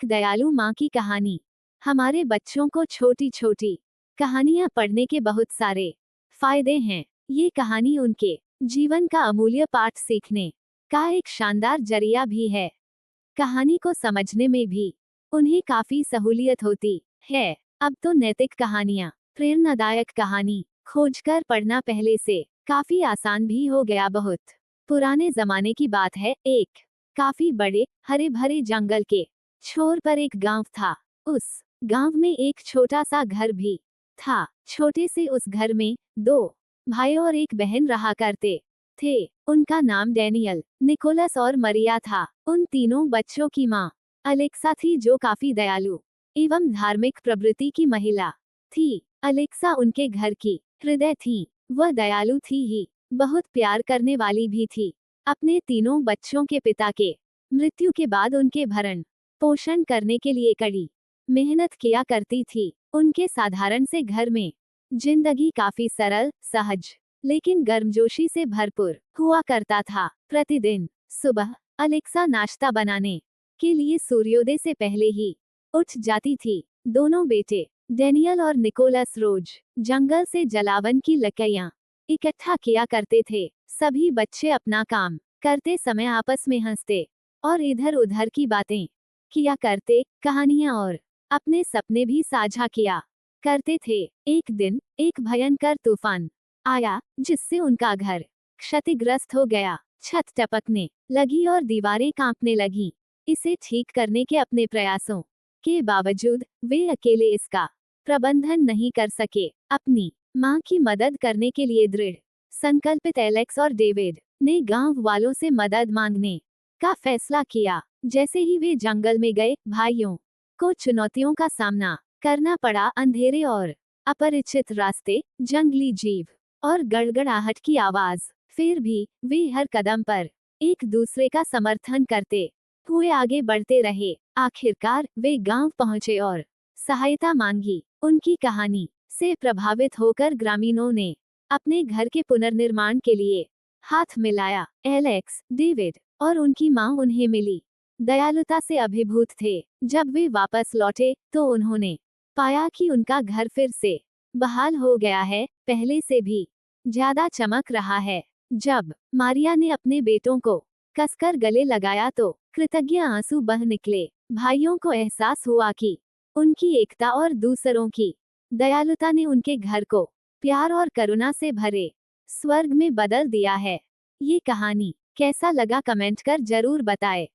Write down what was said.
एक दयालु माँ की कहानी। हमारे बच्चों को छोटी छोटी कहानियाँ पढ़ने के बहुत सारे फायदे हैं। ये कहानी उनके जीवन का अमूल्य पाठ सीखने का एक शानदार जरिया भी है। कहानी को समझने में भी उन्हें काफी सहूलियत होती है। अब तो नैतिक कहानियाँ, प्रेरणादायक कहानी खोजकर पढ़ना पहले से काफी आसान भी हो गया। बहुत पुराने जमाने की बात है। एक काफी बड़े हरे भरे जंगल के छोर पर एक गांव था। उस गांव में एक छोटा सा घर भी था। छोटे से उस घर में दो भाई और एक बहन रहा करते थे। उनका नाम डैनियल, निकोलस और मरिया था। उन तीनों बच्चों की माँ अलेक्सा थी, जो काफी दयालु एवं धार्मिक प्रवृत्ति की महिला थी। अलेक्सा उनके घर की हृदय थी। वह दयालु थी ही, बहुत प्यार करने वाली भी थी। अपने तीनों बच्चों के पिता के मृत्यु के बाद उनके भरण पोषण करने के लिए कड़ी मेहनत किया करती थी। उनके साधारण से घर में जिंदगी काफी सरल, सहज लेकिन गर्मजोशी से भरपूर हुआ करता था। प्रतिदिन सुबह अलेक्सा नाश्ता बनाने के लिए सूर्योदय से पहले ही उठ जाती थी। दोनों बेटे डेनियल और निकोलस रोज जंगल से जलावन की लकड़ियां इकट्ठा किया करते थे। सभी बच्चे अपना काम करते समय आपस में हंसते और इधर उधर की बातें किया करते, कहानियां और अपने सपने भी साझा किया करते थे। एक दिन एक भयंकर तूफान आया, जिससे उनका घर क्षतिग्रस्त हो गया। छत टपकने लगी और दीवारें कांपने लगीं। इसे ठीक करने के अपने प्रयासों के बावजूद वे अकेले इसका प्रबंधन नहीं कर सके। अपनी मां की मदद करने के लिए दृढ़ संकल्पित एलेक्स और डेविड ने गांव वालों से मदद मांगने का फैसला किया। जैसे ही वे जंगल में गए, भाइयों को चुनौतियों का सामना करना पड़ा। अंधेरे और अपरिचित रास्ते, जंगली जीव और गड़गड़ाहट की आवाज। फिर भी वे हर कदम पर एक दूसरे का समर्थन करते हुए आगे बढ़ते रहे। आखिरकार वे गांव पहुंचे और सहायता मांगी। उनकी कहानी से प्रभावित होकर ग्रामीणों ने अपने घर के पुनर्निर्माण के लिए हाथ मिलाया। एलेक्स, डेविड और उनकी मां उन्हें मिली दयालुता से अभिभूत थे। जब वे वापस लौटे तो उन्होंने पाया कि उनका घर फिर से बहाल हो गया है, पहले से भी ज्यादा चमक रहा है। जब मारिया ने अपने बेटों को कसकर गले लगाया तो कृतज्ञ आंसू बह निकले। भाइयों को एहसास हुआ कि उनकी एकता और दूसरों की दयालुता ने उनके घर को प्यार और करुणा से भरे स्वर्ग में बदल दिया है। ये कहानी कैसा लगा कमेंट कर जरूर बताएं।